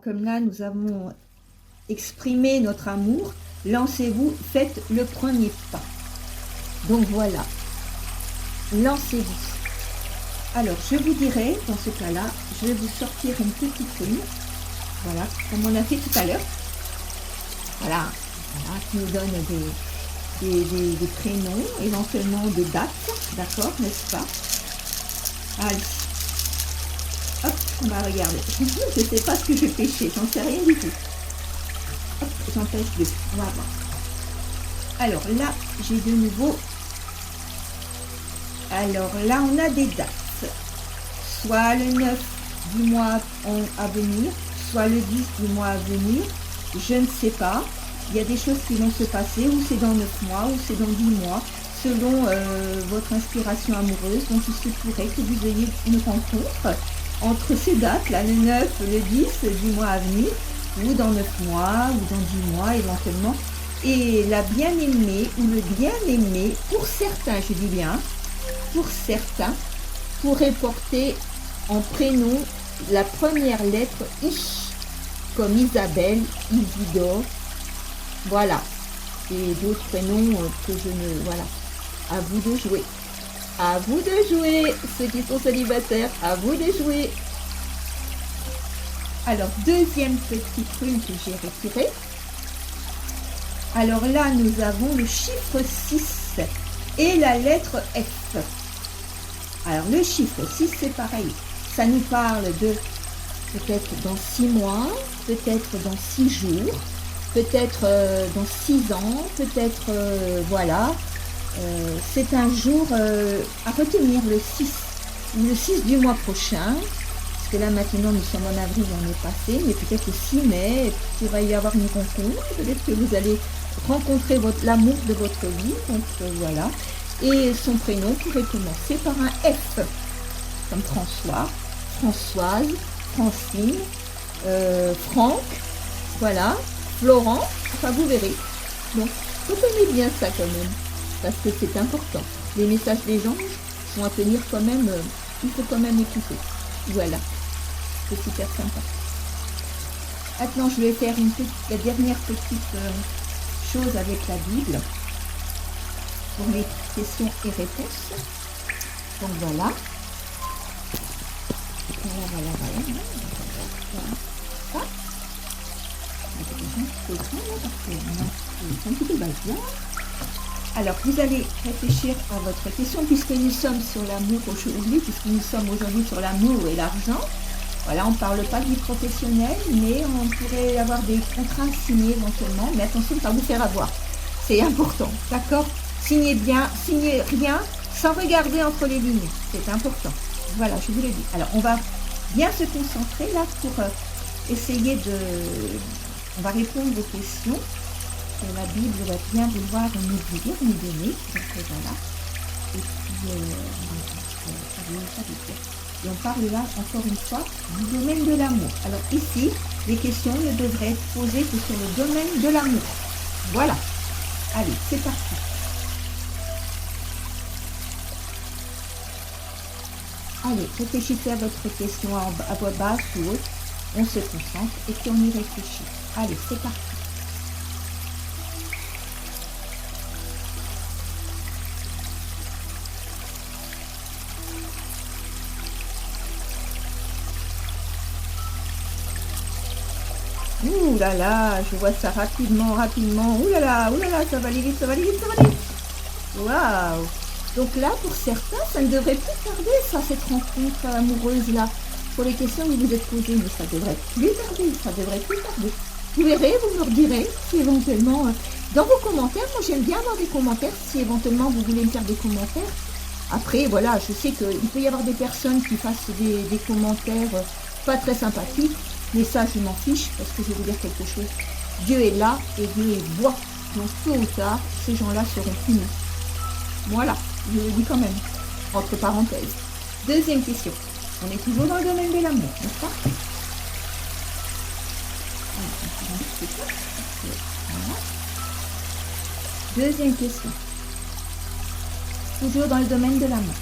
Comme là, nous avons exprimé notre amour, lancez-vous, faites le premier pas. Donc voilà, lancez-vous. Alors, je vous dirai, dans ce cas-là, je vais vous sortir une petite rune. Voilà, comme on a fait tout à l'heure. Voilà, voilà, qui nous donne des prénoms, éventuellement des dates, d'accord, n'est-ce pas? Allez. Hop, on va regarder. Je ne sais pas ce que je vais pêcher, j'en sais rien du tout. Hop, j'en pêche deux. On va voir. Alors là, j'ai de nouveau. Alors là, on a des dates. Soit le 9 du mois à venir, soit le 10 du mois à venir. Je ne sais pas. Il y a des choses qui vont se passer, ou c'est dans 9 mois, ou c'est dans 10 mois, selon votre inspiration amoureuse. Donc il se pourrait que vous ayez une rencontre entre ces dates, là, le 9, le 10 du mois à venir, ou dans 9 mois, ou dans 10 mois éventuellement. Et la bien-aimée, ou le bien-aimé, pour certains, je dis bien, pour certains, pourrait porter en prénom la première lettre I, comme Isabelle, Isidore, voilà. Et d'autres prénoms que je ne... Voilà. À vous de jouer. À vous de jouer, ceux qui sont célibataires, à vous de jouer. Alors, deuxième petite rune que j'ai retirée. Alors là, nous avons le chiffre 6 et la lettre F. Alors, le chiffre 6, c'est pareil. Ça nous parle de peut-être dans 6 mois, peut-être dans 6 jours, peut-être dans 6 ans, peut-être, voilà. C'est un jour à retenir, le 6 du mois prochain, parce que là maintenant nous sommes en avril, on est passé, mais peut-être le 6 mai, il va y avoir une rencontre, peut-être que vous allez rencontrer l'amour de votre vie, donc voilà. Et son prénom pourrait commencer par un F, comme François, Françoise, Francine, Franck, voilà, Florent, enfin vous verrez. Donc, retenez bien ça quand même, parce que c'est important. Les messages des anges sont à tenir quand même, il faut quand même écouter. Voilà, c'est super sympa. Maintenant, je vais faire la dernière petite chose avec la Bible, pour les questions et réponses. Donc voilà. Voilà. Alors, vous allez réfléchir à votre question, puisque nous sommes sur l'amour aujourd'hui, puisque nous sommes aujourd'hui sur l'amour et l'argent. Voilà, on ne parle pas du professionnel, mais on pourrait avoir des contrats signés éventuellement. Mais attention, pas vous faire avoir. C'est important, d'accord? Signez bien, signez rien, sans regarder entre les lignes. C'est important. Voilà, je vous l'ai dit. Alors, on va bien se concentrer là pour essayer de... On va répondre aux questions. La Bible va bien vouloir nous dire, nous donner. Donc voilà. Et puis, et on parle là, encore une fois, du domaine de l'amour. Alors ici, les questions ne devraient être posées que sur le domaine de l'amour. Voilà. Allez, c'est parti. Allez, réfléchissez à votre question à voix basse ou haute. On se concentre et puis on y réfléchit. Allez, c'est parti. Ouh là là, je vois ça rapidement. Ouh là là, ça va aller vite. Waouh. Donc là, pour certains, ça ne devrait plus tarder, ça, cette rencontre amoureuse-là. Pour les questions que vous vous êtes posées, mais ça devrait plus tarder. Vous verrez, vous me redirez si éventuellement, dans vos commentaires, moi j'aime bien avoir des commentaires, si éventuellement vous voulez me faire des commentaires. Après, voilà, je sais qu'il peut y avoir des personnes qui fassent des commentaires pas très sympathiques, mais ça, je m'en fiche, parce que je vais vous dire quelque chose. Dieu est là et Dieu est voix. Donc, tôt ou tard, ces gens-là seront punis. Voilà, je le dis quand même, entre parenthèses. Deuxième question. On est toujours dans le domaine de l'amour, n'est-ce pas? Voilà. Deuxième question. Toujours dans le domaine de l'amour.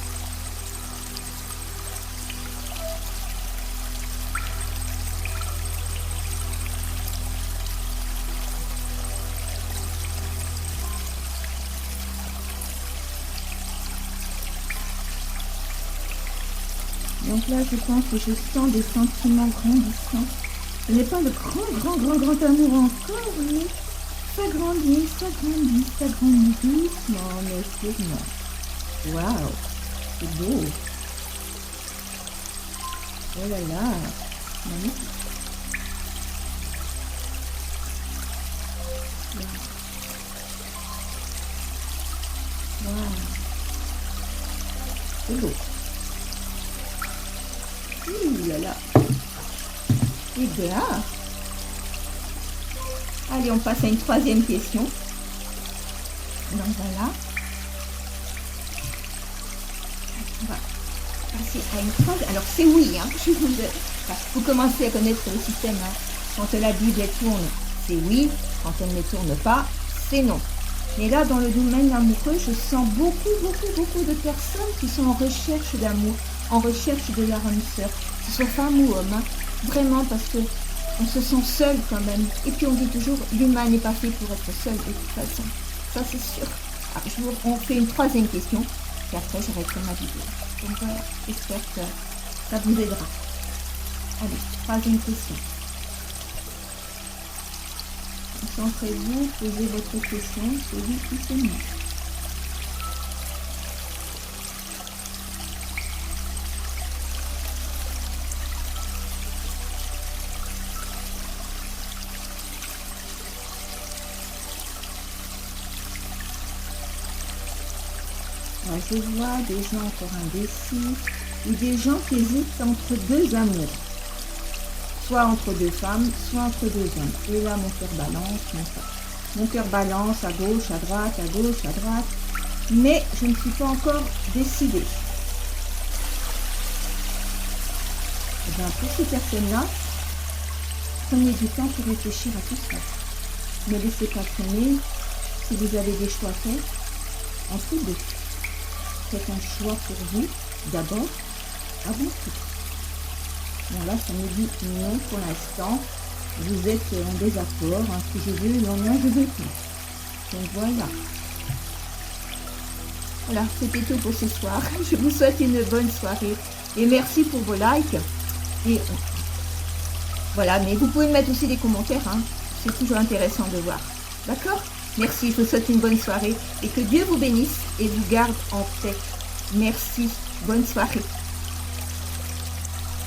Donc là, je pense que je sens des sentiments grandissants. Ce n'est pas le grand amour encore, mais ça grandit doucement, mais sûrement. Waouh, c'est beau. Oh là là, magnifique. Waouh, c'est beau. Ouh là là. Et bien. Allez, on passe à une troisième question. Donc voilà. On va passer à une troisième. Alors c'est oui, hein. Vous commencez à connaître le système. Hein. Quand la Bible tourne, c'est oui. Quand elle ne tourne pas, c'est non. Mais là, dans le domaine amoureux, je sens beaucoup de personnes qui sont en recherche d'amour, en recherche de leur âme sœur, que ce soit femme ou homme, hein. Vraiment, parce que on se sent seul quand même. Et puis on dit toujours, l'humain n'est pas fait pour être seul de toute façon. Ça c'est sûr. Alors, on fait une troisième question, et après j'arrêterai ma vidéo. Donc voilà, j'espère que ça vous aidera. Allez, troisième question. Concentrez-vous, posez votre question, celui qui se met. Alors, je vois des gens encore indécis ou des gens qui hésitent entre deux amours. Soit entre deux femmes, soit entre deux hommes. Et là, mon cœur balance, mon cœur balance à gauche, à droite, à gauche, à droite. Mais je ne suis pas encore décidée. Et bien, pour ces personnes-là, prenez du temps pour réfléchir à tout ça. Ne laissez pas traîner. Si vous avez des choix à faire, entre deux. Faites un choix pour vous, d'abord, avant tout. Bon, là, ça me dit non pour l'instant. Vous êtes en désaccord. Hein, si je veux, non, je veux plus. Donc voilà. Voilà, c'était tout pour ce soir. Je vous souhaite une bonne soirée. Et merci pour vos likes. Et voilà, mais vous pouvez mettre aussi des commentaires. Hein. C'est toujours intéressant de voir. D'accord ? Merci, je vous souhaite une bonne soirée. Et que Dieu vous bénisse et vous garde en paix. Merci. Bonne soirée.